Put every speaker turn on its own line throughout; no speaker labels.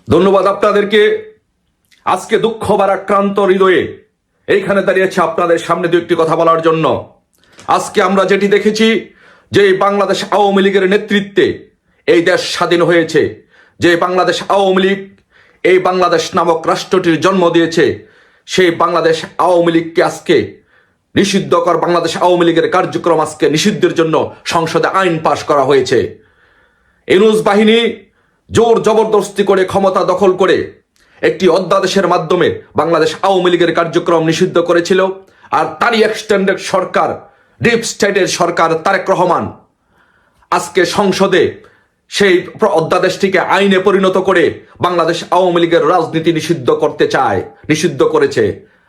ধন্যবাদ আপনাদেরকে। আজকে দুঃখ ভারাক্রান্ত হৃদয়ে এইখানে দাঁড়িয়েছে আপনাদের সামনে দু একটি কথা বলার জন্য। আজকে আমরা যেটি দেখেছি যে বাংলাদেশ আওয়ামী লীগের নেতৃত্বে এই দেশ স্বাধীন হয়েছে, যে বাংলাদেশ আওয়ামী লীগ এই বাংলাদেশ নামক রাষ্ট্রটির জন্ম দিয়েছে, সেই বাংলাদেশ আওয়ামী লীগকে আজকে নিষিদ্ধ কর বাংলাদেশ আওয়ামী লীগের কার্যক্রম আজকে নিষিদ্ধের জন্য সংসদে আইন পাশ করা হয়েছে। ইউনূস বাহিনী জোর জবরদস্তি করে ক্ষমতা দখল করে একটি অধ্যাদেশের মাধ্যমে বাংলাদেশ আওয়ামী লীগের কার্যক্রম নিষিদ্ধ করেছিল। আর তারই এক্সটেন্ডেড সরকার, ডিপ স্টেটের সরকার তারেক রহমান আজকে সংসদে সেই অধ্যাদেশটিকে আইনে পরিণত করে বাংলাদেশ আওয়ামী লীগের রাজনীতি নিষিদ্ধ করতে চায়, নিষিদ্ধ করেছে।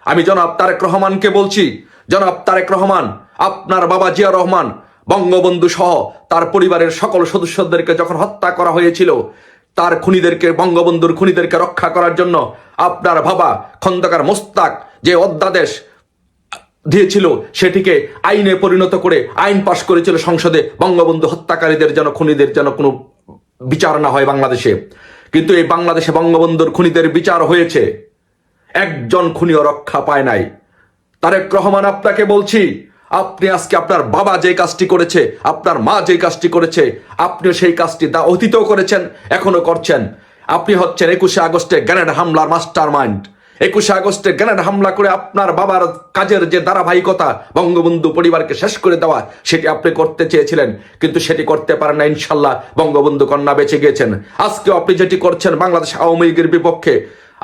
আমি জনাব তারেক রহমানকে বলছি, জনাব তারেক রহমান, আপনার বাবা জিয়া রহমান বঙ্গবন্ধু সহ তার পরিবারের সকল সদস্যদেরকে যখন হত্যা করা হয়েছিল, তার খুনিদেরকে, বঙ্গবন্ধুর খুনিদেরকে রক্ষা করার জন্য আপনার বাবা খন্দকার মোস্তাক যে অধ্যাদেশ দিয়েছিল সেটিকে আইনে পরিণত করে আইন পাশ করেছিল সংসদে, বঙ্গবন্ধু হত্যাকারীদের যেন, খুনিদের যেন কোনো বিচার না হয় বাংলাদেশে। কিন্তু এই বাংলাদেশে বঙ্গবন্ধুর খুনিদের বিচার হয়েছে, একজন খুনিও রক্ষা পায় নাই। তারেক রহমান, আপনাকে বলছি, আপনি আজকে আপনার বাবা যে কাজটি করেছে, আপনার মা যে কাজটি করেছে, আপনিও সেই কাজটি অতীতেও করেছেন, এখনো করছেন। আপনি হচ্ছেন 21শে আগস্টে গ্রেনেড হামলার মাস্টার মাইন্ড। 21শে আগস্টে গ্রেনেড হামলা করে আপনার বাবার কাজের যে ধারাবাহিকতা, বঙ্গবন্ধু পরিবারকে শেষ করে দেওয়া, সেটি আপনি করতে চেয়েছিলেন, কিন্তু সেটি করতে পারেন না। ইনশাল্লাহ বঙ্গবন্ধু কন্যা বেঁচে গিয়েছেন। আজকেও আপনি যেটি করছেন বাংলাদেশ আওয়ামী লীগের বিপক্ষে,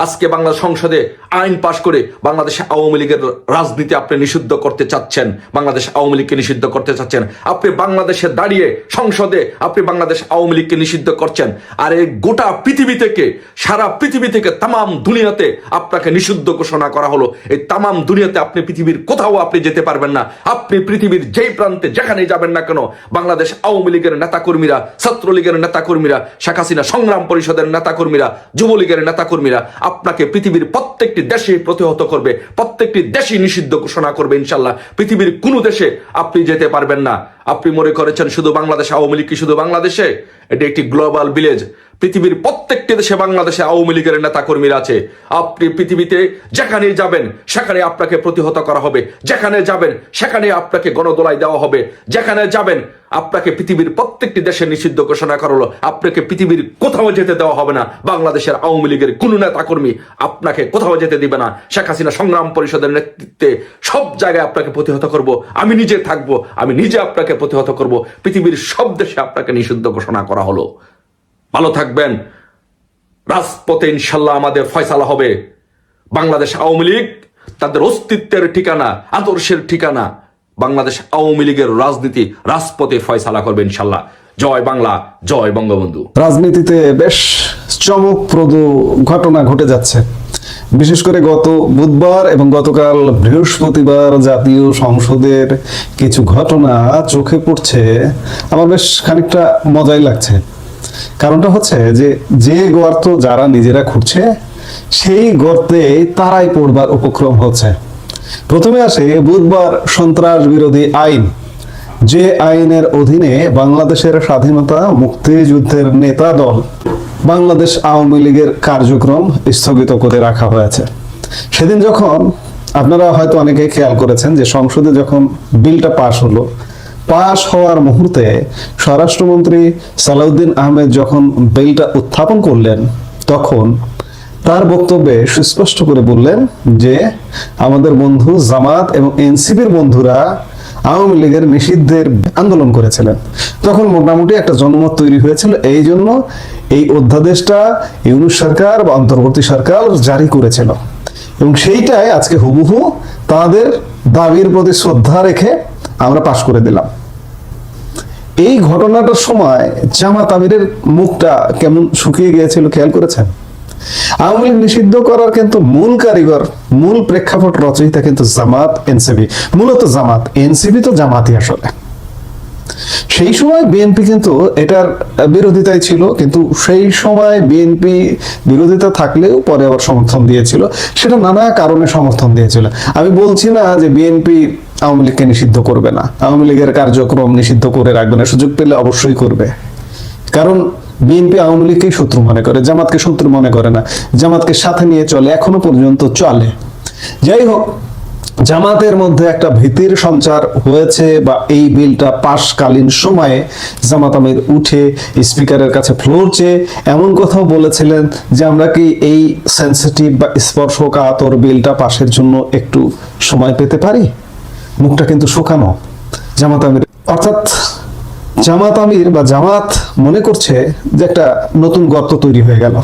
আজকে বাংলা সংসদে আইন পাশ করে বাংলাদেশ আওয়ামী লীগের রাজনীতি আপনি নিষিদ্ধ করতে চাচ্ছেন, বাংলাদেশ আওয়ামী লীগকে নিষিদ্ধ করতে চাচ্ছেন। আপনি বাংলাদেশে দাঁড়িয়ে সংসদে আপনি বাংলাদেশ আওয়ামী লীগকে নিষিদ্ধ করছেন। আর এই গোটা পৃথিবী থেকে, সারা পৃথিবী থেকে, তামাম দুনিয়াতে আপনাকে নিষিদ্ধ ঘোষণা করা হলো। এই তামাম দুনিয়াতে আপনি পৃথিবীর কোথাও আপনি যেতে পারবেন না। আপনি পৃথিবীর যেই প্রান্তে যেখানে যাবেন না কেন, বাংলাদেশ আওয়ামী লীগের নেতাকর্মীরা, ছাত্রলীগের নেতাকর্মীরা, শেখ হাসিনা সংগ্রাম পরিষদের নেতাকর্মীরা, যুবলীগের নেতাকর্মীরা আপনাকে পৃথিবীর প্রত্যেকটি দেশে প্রতিহত করবে, প্রত্যেকটি দেশই নিষিদ্ধ ঘোষণা করবে ইনশাল্লাহ। পৃথিবীর কোনো দেশে আপনি যেতে পারবেন না। আপনি মনে করেছেন শুধু বাংলাদেশ আওয়ামী লীগ কি শুধু বাংলাদেশে? এটি একটি গ্লোবাল ভিলেজ। পৃথিবীর প্রত্যেকটি দেশে বাংলাদেশে আওয়ামী লীগের নেতা কর্মীরা আছে। আপনি পৃথিবীতে যেখানে যাবেন সেখানে আপনাকে প্রতিহত করা হবে, যেখানে যাবেন সেখানে আপনাকে গণদোলাই দেওয়া হবে, যেখানে যাবেন আপনাকে পৃথিবীর প্রত্যেকটি দেশে নিষিদ্ধ ঘোষণা করা হলো। আপনাকে পৃথিবীর কোথাও যেতে দেওয়া হবে না। বাংলাদেশের আওয়ামী লীগের কোনো নেতা কর্মী আপনাকে কোথাও যেতে দিবে না। শেখ হাসিনা সংগ্রাম পরিষদের নেতৃত্বে সব জায়গায় আপনাকে প্রতিহত করব। আমি নিজে থাকবো, আমি নিজে আপনাকে প্রতিহত করব। পৃথিবীর সব দেশে আপনাকে নিষিদ্ধ ঘোষণা করা হলো। ভালো থাকবেন। রাজপথে ইনশাল্লাহ আমাদের ফয়সালা হবে। বাংলাদেশ আওয়ামী লীগ তাদের অস্তিত্বের ঠিকানা, আদর্শের ঠিকানা। বাংলাদেশ আওয়ামী লীগের রাজনীতি রাজপথে ফয়সালা করবে ইনশাল্লাহ। জয় বাংলা, জয় বঙ্গবন্ধু।
রাজনীতিতে বেশ চমকপ্রদ ঘটনা ঘটে যাচ্ছে। বিশেষ করে গত বুধবার এবং গতকাল বৃহস্পতিবার জাতীয় সংসদের কিছু ঘটনা চোখে পড়ছে। আমার বেশ খানিকটা মজাই লাগছে। কারণটা হচ্ছে যে গর্ত যারা নিজেরা খুঁড়ছে, সেই গর্তে তারাই পড়বার উপক্রম হচ্ছে। প্রথমে আসে বুধবার সন্ত্রাস বিরোধী আইন, যে আইনের অধীনে বাংলাদেশের স্বাধীনতা মুক্তিযুদ্ধের নেতা দল বাংলাদেশ আওয়ামী লীগের কার্যক্রম স্থগিত করে রাখা হয়েছে। সেদিন যখন আপনারা হয়তো অনেকে খেয়াল করেছেন যে সংসদে যখন বিলটা পাশ হলো, পাশ হওয়ার মুহূর্তে স্বরাষ্ট্রমন্ত্রী সালাউদ্দিন আহমেদ যখন বিলটা উত্থাপন করলেন, তখন তার বক্তব্যে সুস্পষ্ট করে বললেন যে আমাদের বন্ধু জামাত এবং এনসিপির বন্ধুরা আওয়ামী লীগের নিষিদ্ধের আন্দোলন করেছিলেন। তখন মোটামুটি একটা জনমত তৈরি হয়েছিল, এই জন্য এই অধ্যাদেশটা ইউনূস সরকার বা অন্তর্বর্তী সরকার জারি করেছিল। এবং সেইটাই আজকে হুবহু তাদের দাবির প্রতি শ্রদ্ধা রেখে আমরা পাশ করে দিলাম। এই ঘটনাটার সময় জামাত আমিরের মুখটা কেমন শুকিয়ে গিয়েছিল খেয়াল করেছেন? আওয়ামী লীগ নিষিদ্ধ করার কিন্তু মূল কারিগর, মূল প্রেক্ষাপট রচয়িতা কিন্তু জামাত এনসিপি, মূলত জামাত। এনসিপি তো জামাতই আসলে। সেই সময় বিএনপি কিন্তু এটার বিরোধিতায় ছিল, কিন্তু সেই সময় বিএনপি বিরোধিতা থাকলেও পরে আবার সমর্থন দিয়েছিল। সেটা নানা কারণে সমর্থন দিয়েছিল। আমি বলছি না যে বিএনপি আওয়ামী লীগকে নিষিদ্ধ করবে না, আওয়ামী লীগের কার্যক্রম নিষিদ্ধ করে রাখবে না, সুযোগ পেলে অবশ্যই করবে। কারণ বিএনপি আওয়ামী লীগকেই শত্রু মনে করে, জামাতকে শত্রু মনে করে না, জামাতকে সাথে নিয়ে চলে, এখনো পর্যন্ত চলে। যাই হোক, জামাতের মধ্যে একটা ভীতির সঞ্চার হয়েছে, বা এই বিলটা পাশকালীন সময়ে জামাত আমির উঠে স্পিকারের কাছে ফ্লোর চেয়ে এমন কথাও বলেছিলেন যে আমরা কি এই সেন্সিটিভ বা স্পর্শকাতর বিলটা পাশের জন্য একটু সময় পেতে পারি। মুখটা কিন্তু শুকানো জামাত আমির, অর্থাৎ জামাত আমির বা জামাত মনে করছে যে একটা নতুন গর্ত তৈরি হয়ে গেল,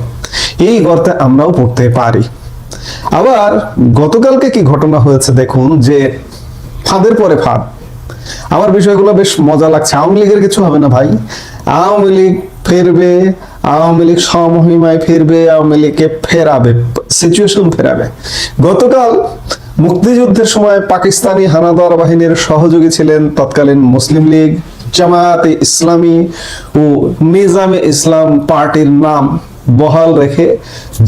এই গর্তে আমরাও পড়তে পারি। আবার গতকালকে কি ঘটনা হয়েছে দেখুন, যে ফাঁদের পরে ফাঁদ। আমার বিষয়গুলো বেশ মজা লাগছে। আওয়ামী লীগের কিছু হবে না ভাই, আওয়ামী লীগ ফিরবে, আওয়ামী লীগ সমহিমায় ফিরবে, আওয়ামী লীগকে ফেরাবে, সিচুয়েশন ফেরাবে। গতকাল মুক্তিযুদ্ধের সময় পাকিস্তানি হানাদার বাহিনীর সহযোগী ছিলেন তৎকালীন মুসলিম লীগ, জামায়াতে ইসলামী ও নিজামে ইসলাম পার্টির নাম বহাল রেখে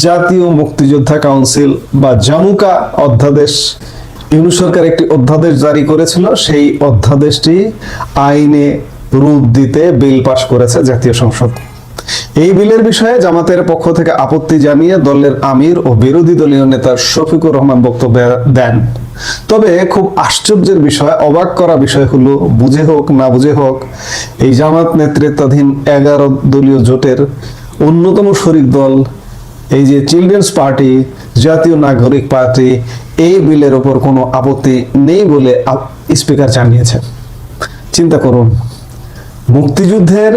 জাতীয় মুক্তিযোদ্ধা কাউন্সিল বা জামুকা অধ্যাদেশ, ইউনূস সরকার একটি অধ্যাদেশ জারি করেছিল, সেই অধ্যাদেশটি আইনে রূপ দিতে বিল পাশ করেছে জাতীয় সংসদ। এই বিলের বিষয়ে জামাতের পক্ষ থেকে আপত্তি জানিয়ে দলের আমির ও বিরোধী দলীয় নেতা শফিকুর রহমান বক্তব্য দেন। তবে খুব আশ্চর্যের বিষয়, অবাক করা বিষয় হলো, বুঝে হোক না বুঝে হোক, এই জামাত নেতৃত্বাধীন 11 দলীয় জোটের অন্যতম শরিক দল এই যে চিলড্রেন্স পার্টি, জাতীয় নাগরিক পার্টি, এই বিলের ওপর কোনো আপত্তি নেই বলে স্পিকার জানিয়েছেন। চিন্তা করুন, মুক্তিযুদ্ধের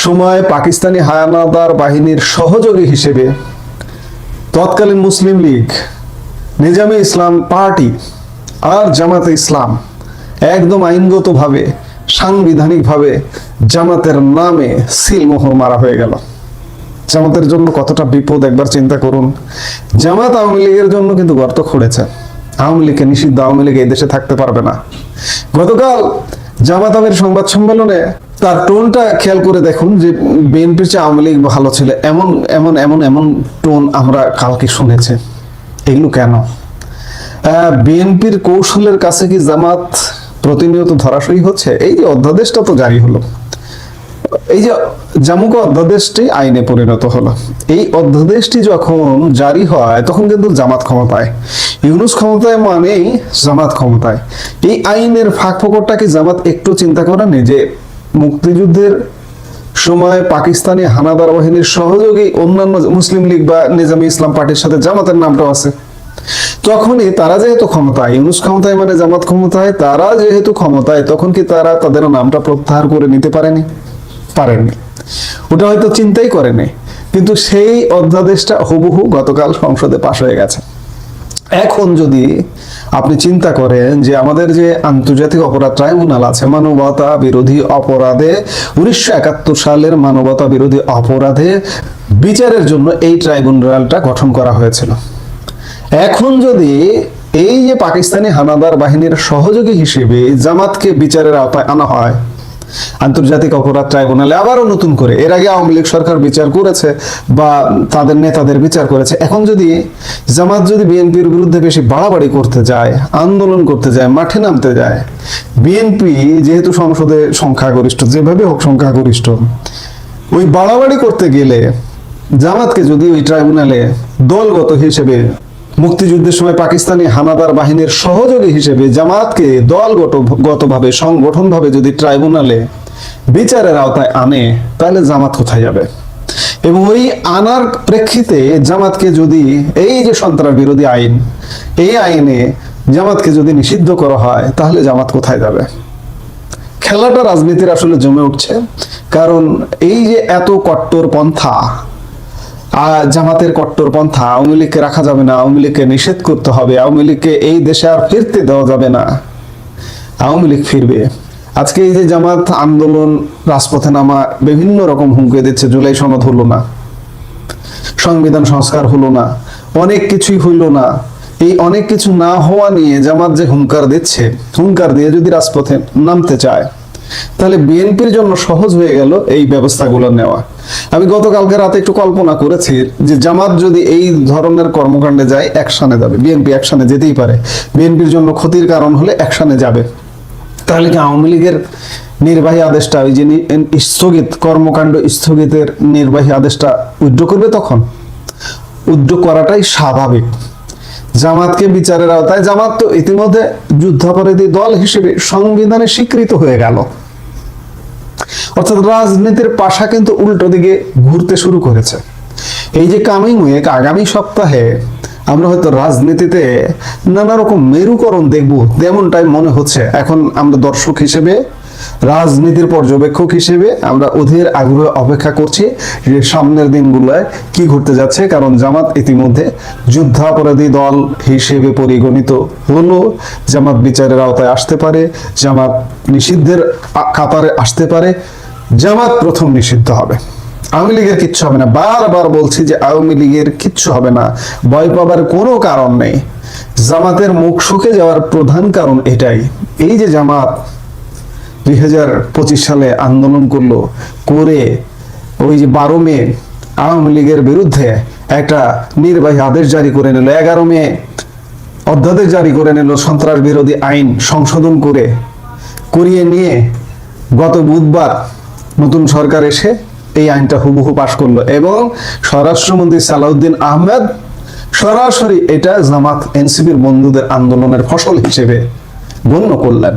সময় পাকিস্তানি হানাদার বাহিনীর সহযোগী হিসেবে তৎকালীন মুসলিম লীগ, নিজামে ইসলাম পার্টি আর জামাতে ইসলাম একদম আইনগতভাবে, সাংবিধানিকভাবে জামাতের নামে সিলমোহর মারা হয়ে গেল। জামাতের জন্য কতটা বিপদ একবার চিন্তা করুন। জামাত আওয়ামী লীগের জন্য কিন্তু গর্ত খুঁড়েছে। আওয়ামী লীগকে নিষিদ্ধ, আওয়ামী লীগ এই দেশে থাকতে পারবে না। গতকাল জামাত আমির সংবাদ সম্মেলনে তার টোনটা খেয়াল করে দেখুন, যে বিএনপির চেয়ে আওয়ামী লীগ ভালো ছিল, এমন এমন এমন এমন টোন আমরা কালকে শুনেছি। এগুলো কেন? বিএনপির কৌশলের কাছে কি জামাত প্রতিনিয়ত ধরাশয়ী হচ্ছে? এই যে অধ্যাদেশটা তো জারি হলো, এই যে জামুকা অধ্যাদেশটি আইনে পরিণত হলো, এই অধ্যাদেশটি যখন জারি হয় তখন কিন্তু জামাত ক্ষমতায়, ইউনূস ক্ষমতায় মানেই জামাত ক্ষমতায়। এই আইনের ফাঁক ফোকরটা কি জামাত একটু চিন্তা করেনি যে মুক্তিযুদ্ধের সময় পাকিস্তানি হানাদার বাহিনীর সহযোগী অন্যান্য মুসলিম লীগ বা নিজামে ইসলাম পার্টির সাথে জামাতের নামটাও আছে। তখনই তারা যেহেতু ক্ষমতায়, ইউনূস ক্ষমতায় মানে জামাত ক্ষমতায়, তারা যেহেতু ক্ষমতায়, তখন কি তারা তাদের নামটা প্রত্যাহার করে নিতে পারেনি? পারেনি। ওটা হয়তো চিন্তাই করেনি, কিন্তু সেই অধ্যাদেশটা হুবহু গতকাল সংসদে পাশ হয়ে গেছে। এখন যদি আপনি চিন্তা করেন যে আমাদের যে আন্তর্জাতিক অপরাধ ট্রাইব্যুনাল আছে, মানবতা বিরোধী অপরাধে 1971 সালের মানবতা বিরোধী অপরাধে বিচারের জন্য এই ট্রাইব্যুনালটা গঠন করা হয়েছিল। এখন যদি এই যে পাকিস্তানি হানাদার বাহিনীর সহযোগী হিসেবে জামাতকে বিচারের আওতায় আনা হয় আন্তর্জাতিক অপরাধ ট্রাইব্যুনালে আবারও নতুন করে, এর আগে আওয়ামী লীগ সরকার বিচার করেছে বা তাদের নেতাদের বিচার করেছে, এখন যদি জামাত যদি বিএনপির বিরুদ্ধে বেশি বাড়াবাড়ি করতে যায়, আন্দোলন করতে যায়, মাঠে নামতে যায়, বিএনপি যেহেতু সংসদে সংখ্যাগরিষ্ঠ, যেভাবে হোক সংখ্যাগরিষ্ঠ, ওই বাড়াবাড়ি করতে গেলে জামাতকে যদি ওই ট্রাইব্যুনালে দলগত হিসেবে, মুক্তিযুদ্ধের সময় পাকিস্তানি হানাদার বাহিনীর সহযোগী হিসেবে জামাতকে দলগতভাবে, সংগঠনভাবে যদি ট্রাইব্যুনালে বিচারের আওতায় আনে, তাহলে জামাত কোথায় যাবে? এবং ওই আনার প্রেক্ষিতে জামাতকে যদি এই যে সন্ত্রাস বিরোধী আইন, এই আইনে জামাতকে যদি নিষিদ্ধ করা হয়, তাহলে জামাত কোথায় যাবে? খেলাটা রাজনীতির আসলে জমে উঠছে। কারণ এই যে এত কট্টরপন্থা, জামাতের কট্টরপন্থা, আওয়ামী লীগকে রাখা যাবে না, আওয়ামী লীগকে নিষেধ করতে হবে, আওয়ামী লীগকে এই দেশে আর ফিরতে দেওয়া যাবে না, আওয়ামী লীগ ফিরবে। আজকে এই যে জামাত আন্দোলন, রাজপথে নামা, বিভিন্ন রকম হুমকি দিচ্ছে, জুলাই সনদ হলো না, সংবিধান সংস্কার হলো না, অনেক কিছুই হইল না। এই অনেক কিছু না হওয়া নিয়ে জামাত যে হুঙ্কার দিচ্ছে, হুঙ্কার দিয়ে যদি রাজপথে নামতে চায়, তাহলে বিএনপির জন্য সহজ হয়ে গেল এই ব্যবস্থাগুলো নেওয়া। আমি গতকালকে রাতে একটু কল্পনা করেছি যে জামাত যদি এই ধরনের কর্মকাণ্ডে যায়, অ্যাকশনে যাবে, বিএনপি অ্যাকশনে যেতেই পারে, বিএনপির জন্য ক্ষতির কারণ হলে অ্যাকশনে যাবে। তাহলে কি আওয়ামী লীগের নির্বাহী আদেশটা, ওই যে স্থগিত কর্মকাণ্ড স্থগিতের নির্বাহী আদেশটা উইথড্র করবে, তখন উইথড্র করাটাই স্বাভাবিক। জামাতকে বিচারের আওতায়, জামাত তো ইতিমধ্যে যুদ্ধাপরাধী দল হিসেবে সংবিধানে স্বীকৃত হয়ে গেল। অর্থাৎ রাজনীতির পাশা কিন্তু উল্টো দিকে ঘুরতে শুরু করেছে। এই যে কামিং উইক, আগামী সপ্তাহে আমরা হয়তো রাজনীতিতে নানা রকম মেরুকরণ দেখব, তেমনটাই মনে হচ্ছে। এখন আমরা দর্শক হিসেবে, রাজনীতির পর্যবেক্ষক হিসেবে আমরা অধীর আগ্রহে অপেক্ষা করছি যে সামনের দিনগুলোয় কি ঘটতে যাচ্ছে। কারণ জামাত ইতিমধ্যে যুদ্ধাপরাধী দল হিসেবে পরিগণিত হলো। জামাত বিচারের আওতায় আসতে পারে, জামাত নিষিদ্ধের কাতারে আসতে পারে, জামাত প্রথম নিষিদ্ধ হবে। আওয়ামী লীগের কিচ্ছু হবে না, বারবার বলছি যে আওয়ামী লীগের কিচ্ছু হবে না, ভয় পাবার কোনো কারণ নেই। জামাতের মুখ শুকে যাওয়ার প্রধান কারণ এটাই, এই যে জামাত 2025 সালে আন্দোলন করলো, করে ওই যে 12 মে আওয়ামী লীগের বিরুদ্ধে একটা নির্বাহী আদেশ জারি করে নিল, 11 মে অধ্যাদেশ জারি করে নিল, সন্ত্রাস বিরোধী আইন সংশোধন করিয়ে নিয়ে গত বুধবার নতুন সরকার এসে এই আইনটা হুবহু পাশ করলো এবং স্বরাষ্ট্রমন্ত্রী সালাউদ্দিন আহমেদ সরাসরি এটা জামাত এনসিপির বন্ধুদের আন্দোলনের ফসল হিসেবে গণ্য করলেন।